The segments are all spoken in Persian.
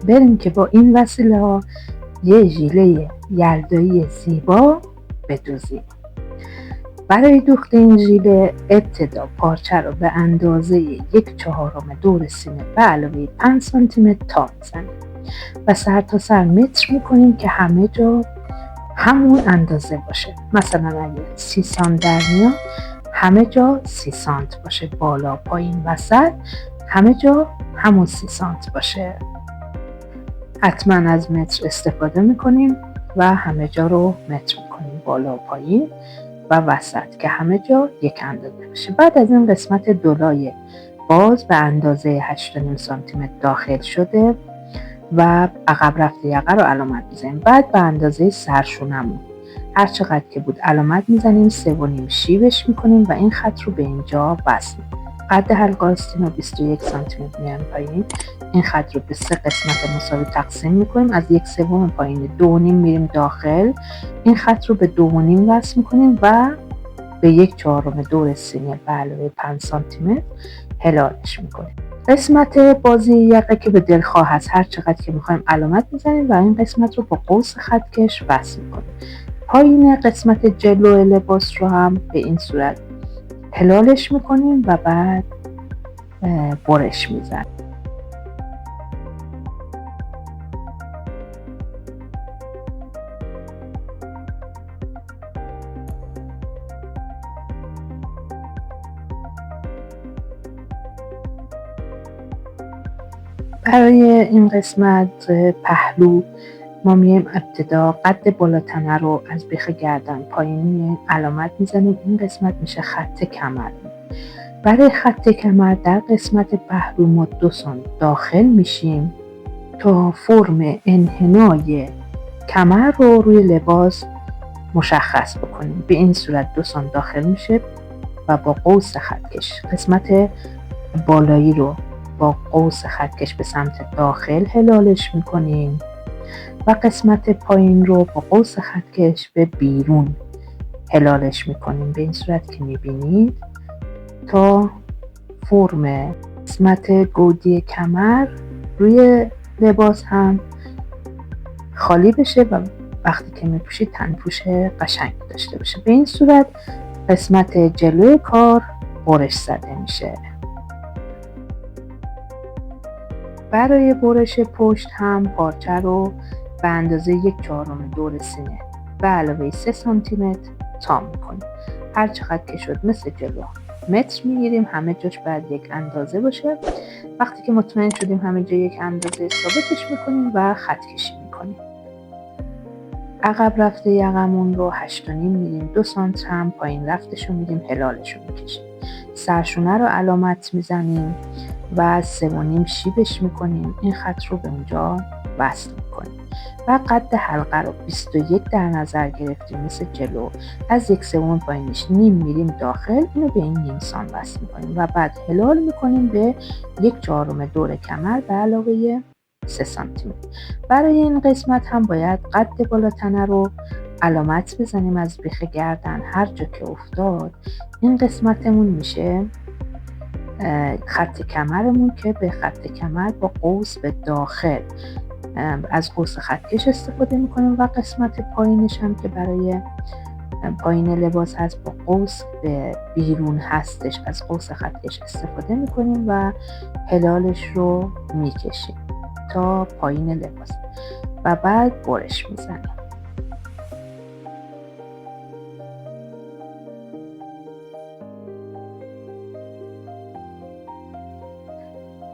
بریم که با این وسیله ها یه ژیله یلدایی زیبا بدوزیم. برای دوخت این ژیله ابتدا پارچه رو به اندازه 1/4 دور سینه به علاوه 5 سانتیمتر تا میزنیم و سر تا سر متر میکنیم که همه جا همون اندازه باشه. مثلا اگه 30 سانت در میاد همه جا 30 سانت باشه، بالا پایین وسط همه جا همون 30 سانت باشه. حتما از متر استفاده میکنیم و همه جا رو متر میکنیم، بالا پایین و وسط که همه جا یک اندازه باشه. بعد از این قسمت دولای باز به اندازه 8.5 سانتیمتر داخل شده و عقب رفته یقه رو علامت میزنیم. بعد به اندازه سرشونمون هر چقدر که بود علامت میزنیم، 3.5 شیبش میکنیم و این خط رو به اینجا وصل میکنیم. قد حلقه آستین رو 21 سانتیمتر میان پایین. این خط رو به 3 قسمت مساوی تقسیم میکنیم. از 1/3 پایین 2.5 میریم داخل. این خط رو به 2.5 وصل میکنیم و به 1/4 دور سینه به علاوه 5 سانتیمتر هلالش میکنیم. قسمت بازی یقه که به دلخواه هست، هر چقدر که میخوایم علامت میزنیم و این قسمت رو با قوس خطکش وصل میکنیم. پایین قسمت جلو لباس رو هم به این صورت هلالش میکنیم و بعد برش میزنیم. برای این قسمت پهلو ما میایم ابتدا قد بالاتنه رو از بیخ گردن پایین علامت میزنیم. این قسمت میشه خط کمر. برای خط کمر در قسمت پهلو ما 2 سانت داخل میشیم تا فرم انحنای کمر رو روی لباس مشخص بکنیم. به این صورت 2 سانت داخل میشه و با قوس خطکش قسمت بالایی رو با قوس خطکش به سمت داخل هلالش میکنیم و قسمت پایین رو با قوس خطکش به بیرون هلالش میکنیم به این صورت که میبینید تا فرم قسمت گودی کمر روی لباس هم خالی بشه و وقتی که میپوشید تنپوش قشنگ داشته باشه. به این صورت قسمت جلوی کار برش زده میشه. برای برش پشت هم پارچه رو به اندازه 1/4 دور سینه به علاوه 3 سانتیمتر تا میکنیم. هر چقدر که شد مثل جلو متر میگیریم، همه جاش باید یک اندازه باشه. وقتی که مطمئن شدیم همه جا یک اندازه ثابتش میکنیم و خط کشی میکنیم. عقب رفته یقمون رو 8.5 میدیم، 2 سانت هم پایین رفتش رو میدیم، هلالش رو میکشیم. سرشونه رو علامت میزنیم و 3.5 شیبش میکنیم. این خط رو به اونجا وصل میکنیم و قد حلقه رو 21 در نظر گرفتیم مثل جلو. از 1/3 پایینش نیم میریم داخل، اینو به این نیم سان وصل میکنیم و بعد هلال میکنیم به 1/4 دور کمر به علاوه 3 سانتیمتر. برای این قسمت هم باید قد بالاتنه رو علامت بزنیم از بیخ گردن هر جا که افتاد. این قسمتمون میشه خط کمرمون که به خط کمر با قوس به داخل از قوس خطکش استفاده میکنیم و قسمت پایینش هم که برای پایین لباس هست با قوس به بیرون هستش از قوس خطکش استفاده میکنیم و هلالش رو میکشیم تا پایین لباس و بعد برش میزنیم.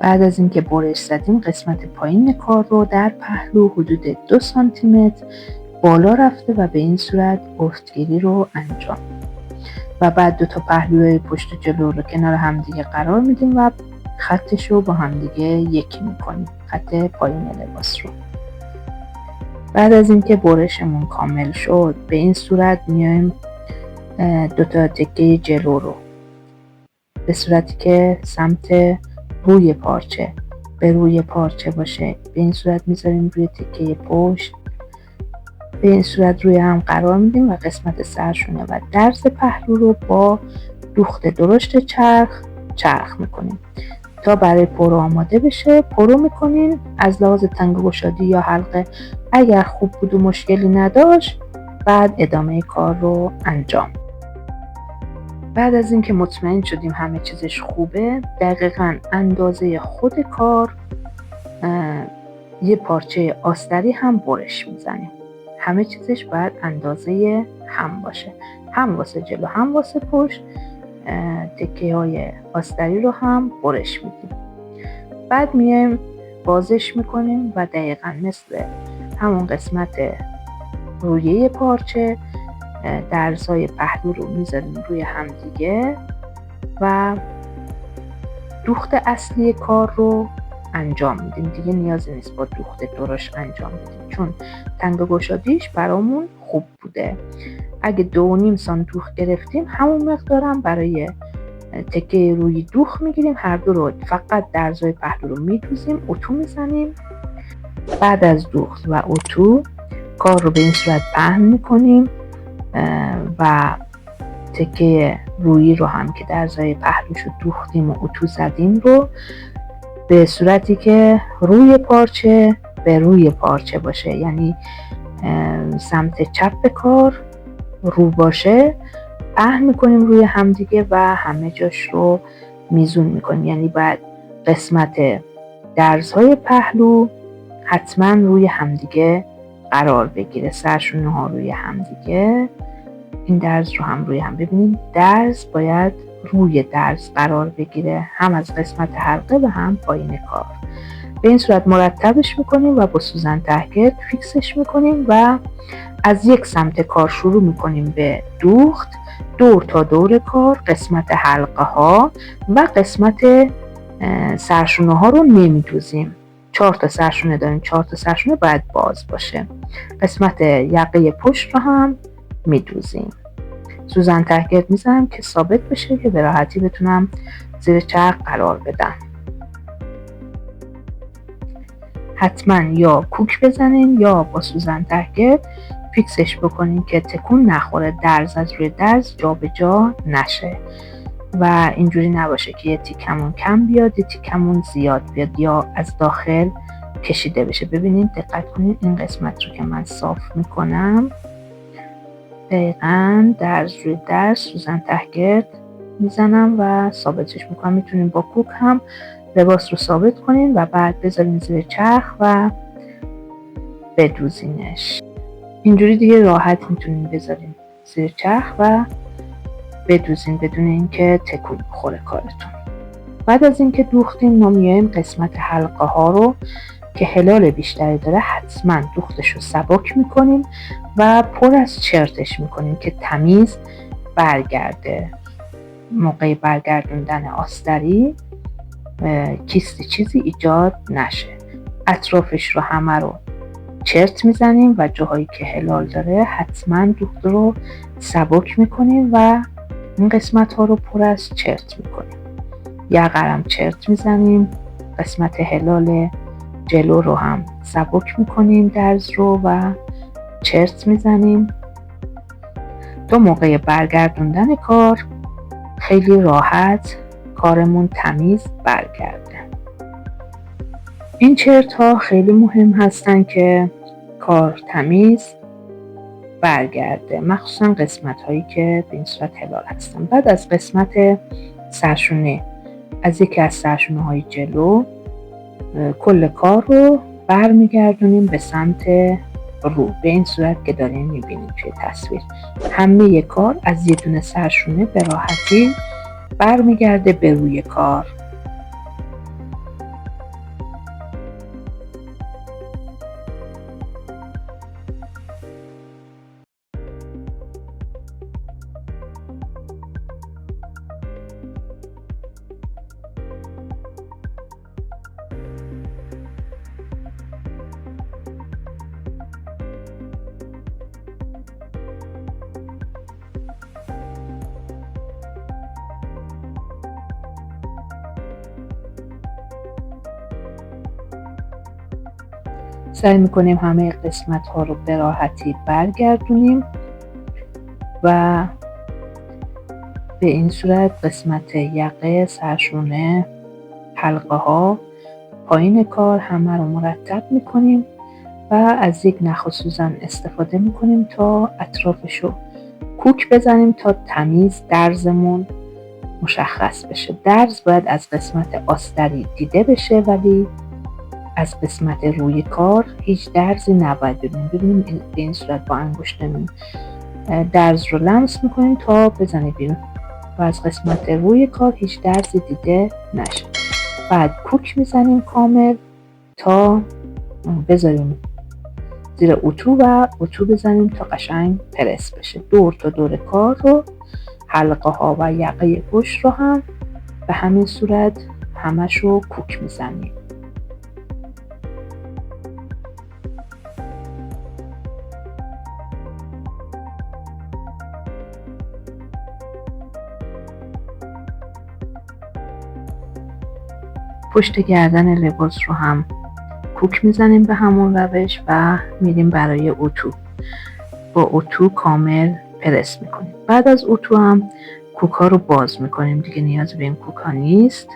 بعد از اینکه برش زدیم قسمت پایین کار رو در پهلو حدود 2 سانتیمتر بالا رفته و به این صورت افتگیری رو انجام و بعد 2 تا پهلوی پشت و جلو رو کنار همدیگه قرار میدیم و خطش رو با همدیگه یکی میکنیم، خط پایین لباس رو. بعد از اینکه برشمون کامل شد به این صورت میایم 2 تا تکه جلو رو به صورتی که سمت روی پارچه به روی پارچه باشه به این صورت میذاریم روی تکه پشت، به این صورت روی هم قرار میدیم و قسمت سرشونه و درز پهلو رو با دوخت درشت چرخ میکنیم تا برای پرو آماده بشه پرو میکنین. از لحاظ تنگ گشادی یا حلقه اگر خوب بود و مشکلی نداشت بعد ادامه کار رو انجام. بعد از اینکه مطمئن شدیم همه چیزش خوبه، دقیقاً اندازه خود کار یه پارچه آستری هم برش میزنیم. همه چیزش باید اندازه هم باشه، هم واسه جلو هم واسه پشت. تکه های آستری رو هم برش میدیم. بعد میایم بازش میکنیم و دقیقاً مثل همون قسمت رویه پارچه درزهای پهلو رو میذاریم روی هم دیگه و دوخت اصلی کار رو انجام میدیم. دیگه نیازی نیست با دوخت درشت انجام بدیم چون تنگ گشادیش برامون خوب بوده. اگه 2.5 سانت دوخت گرفتیم همون مقدارم برای تکه روی دوخت میگیریم. هر دو رو فقط درزهای پهلو رو میدوزیم، اتو میزنیم. بعد از دوخت و اتو کار رو به این صورت پهن میکنیم و تکه رویی رو هم که درزهای پهلوش رو دوختیم و اتو زدیم رو به صورتی که روی پارچه به روی پارچه باشه، یعنی سمت چپ کار رو باشه، پهن میکنیم روی همدیگه و همه جاش رو میزون میکنیم. یعنی باید قسمت درزهای پهلو حتما روی همدیگه قرار بگیره، سرشونه ها روی همدیگه، این درز رو هم روی هم. ببینید درز باید روی درز قرار بگیره، هم از قسمت حلقه و هم پایین کار. به این صورت مرتبش میکنیم و با سوزن تهگرد فیکسش میکنیم و از یک سمت کار شروع میکنیم به دوخت دور تا دور کار. قسمت حلقه ها و قسمت سرشونه ها رو نمیدوزیم. 4 تا سرشونه داریم، 4 تا سرشونه باید باز باشه. قسمت یقه پشت رو هم میدوزیم. سوزن تهگرد میزنم که ثابت بشه که به راحتی بتونم زیر چرخ قرار بدم. حتما یا کوک بزنین یا با سوزن تهگرد فیکسش بکنین که تکون نخوره، درز از روی درز جا به جا نشه و اینجوری نباشه که یه تیکمون کم بیاد یه تیکمون زیاد بیاد یا از داخل کشیده بشه. ببینید دقت کنین این قسمت رو که من صاف میکنم دقیقاً درز روی درز سوزن تهگرد میزنم و ثابتش میکنم. میتونین با کوک هم لباس رو ثابت کنین و بعد بذارین زیر چرخ و بدوزینش. اینجوری دیگه راحت میتونین بذارین زیر چرخ و بدوزین بدون اینکه تکون بخوره کارتون. بعد از اینکه دوختیم ما میایم قسمت حلقه ها رو که هلال بیشتری داره حتما دوختش رو سبک میکنیم و پر از چرتش میکنیم که تمیز برگرده. موقع برگردوندن آستری کیستی چیزی ایجاد نشه. اطرافش رو همه رو چرت میزنیم و جاهایی که هلال داره حتما دوخت رو سبک میکنیم و این قسمت ها رو پر از چرت میکنیم. یقرم چرت میزنیم، قسمت هلال جلو رو هم سبک میکنیم درز رو و چرت میزنیم تا موقع برگردوندن کار خیلی راحت کارمون تمیز برگرده. این چرت ها خیلی مهم هستن که کار تمیز برگرده، مخصوصا قسمت هایی که به این صورت هلال هستن. بعد از قسمت سرشونه از یکی از سرشونه های جلو کل کار رو برمیگردونیم به سمت رو، به این صورت که داریم میبینیم توی تصویر. همه کار از یه دونه سرشونه به راحتی برمیگرده به روی کار. سعی میکنیم همه قسمت ها رو به راحتی برگردونیم و به این صورت قسمت یقه، سرشونه، حلقه ها، پایین کار همه رو مرتب میکنیم و از یک نخ و سوزن استفاده میکنیم تا اطرافشو کوک بزنیم تا تمیز درزمون مشخص بشه. درز باید از قسمت آستری دیده بشه ولی از قسمت روی کار هیچ درزی نباید ببینیم. به این صورت با انگشتمون درز رو لمس میکنیم تا بزنه بیرون و از قسمت روی کار هیچ درزی دیده نشه. بعد کوک میزنیم کامل تا بذاریم زیر اتو و اتو بزنیم تا قشنگ پرس بشه. دور تا دور کار رو، حلقه ها و یقه پشت رو هم به همین صورت همش رو کوک میزنیم. پشت گردن لباس رو هم کوک میزنیم به همون روش و میریم برای اتو. با اتو کامل پرس میکنیم. بعد از اتو هم کوکا رو باز میکنیم، دیگه نیاز به این کوکا نیست.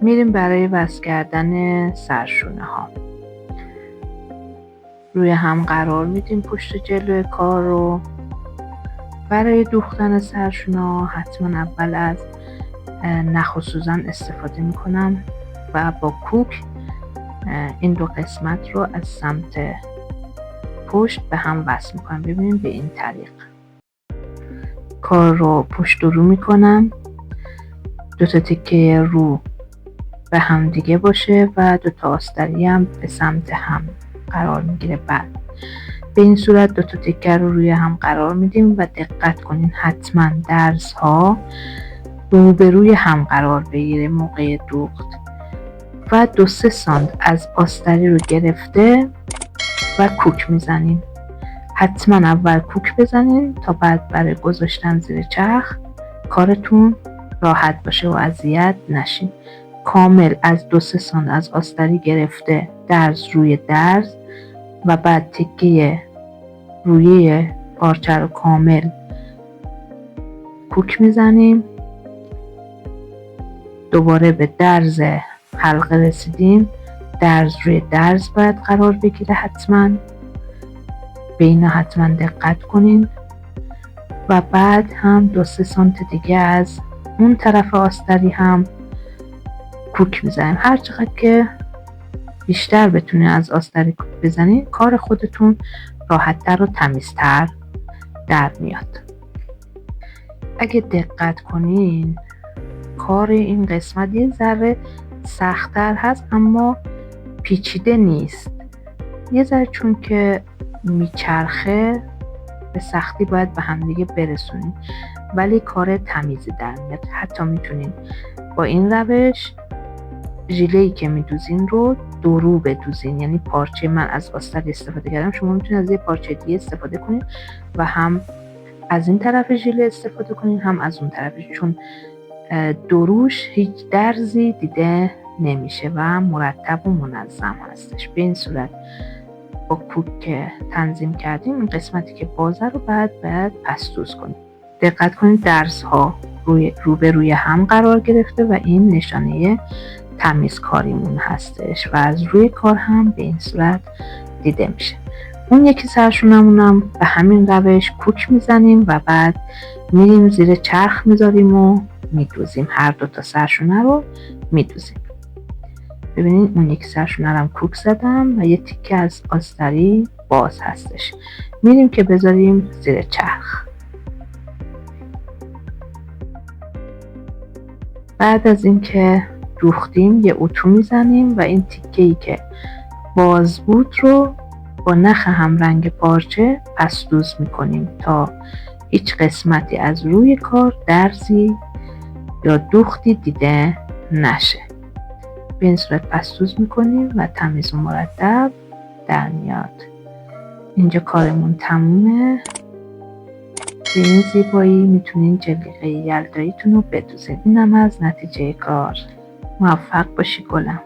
میریم برای وصل کردن سرشونه ها. روی هم قرار میدیم پشت جلوی کار رو. برای دوختن سرشونه ها حتما اول از نخ و سوزن استفاده میکنم و با کوک این دو قسمت رو از سمت پشت به هم وصل میکنم. ببینیم به این طریق کار رو پشت و رو میکنم، دو تا تکه رو به هم دیگه باشه و دو تا آستری هم به سمت هم قرار میگیره. بعد به این صورت دو تا تکه رو روی هم قرار میدیم و دقت کنین حتما درز ها روبروی هم قرار بگیره موقع دوخت و 2-3 سانت از آستری رو گرفته و کوک میزنیم. حتما اول کوک بزنین تا بعد برای گذاشتن زیر چرخ کارتون راحت باشه و اذیت نشین. کامل از 2-3 سانت از آستری گرفته درز روی درز و بعد تکه روی پارچه رو کامل کوک میزنیم. دوباره به درز حلقه رسیدیم، درز روی درز باید قرار بگیره. حتما به اینا حتما دقت کنین و بعد هم 2-3 سانت دیگه از اون طرف آستری هم کوک میزنیم. هر چقدر که بیشتر بتونین از آستری کوک بزنین کار خودتون راحت‌تر و تمیزتر در میاد. اگه دقت کنین کار این قسمت یه ذره سخت‌تر هست اما پیچیده نیست. یه ذره چون که میچرخه به سختی باید به همدیگه برسونین ولی کار تمیزی در میاد. حتی میتونین با این روش ژیله‌ای که میدوزین رو دورو بدوزین، یعنی پارچه من از آستر استفاده کردم، شما میتونید از یه پارچه دیگه استفاده کنین و هم از این طرف ژیله استفاده کنین هم از اون طرف، چون دروش هیچ درزی دیده نمیشه و مرتب و منظم هستش. به این صورت با کوک که تنظیم کردیم این قسمتی که بازه رو باید پستوز کنیم. دقت کنید درزها روبروی هم قرار گرفته و این نشانه تمیز کاریمون هستش و از روی کار هم به این صورت دیده میشه. اون یکی سرشونمون هم به همین روش کوک میزنیم و بعد میریم زیر چرخ میذاریم و میدوزیم. هر دو تا سرشونه رو میدوزیم. ببینید اون یکی سرشونه رو هم کوک زدم و یه تیکه از آستری باز هستش. میریم که بذاریم زیر چرخ. بعد از اینکه دوختیم یه اتو میزنیم و این تیکه‌ای که باز بود رو با نخ همرنگ پارچه پستوز میکنیم تا هیچ قسمتی از روی کار درزی یا دوختی دیده نشه. به این صورت پستوز میکنیم و تمیز و مرتب در میاد. اینجا کارمون تمومه. به این زیبایی میتونین جلیقه یلداییتون رو بدوزید. اینم از نتیجه کار. موفق باشی گلم.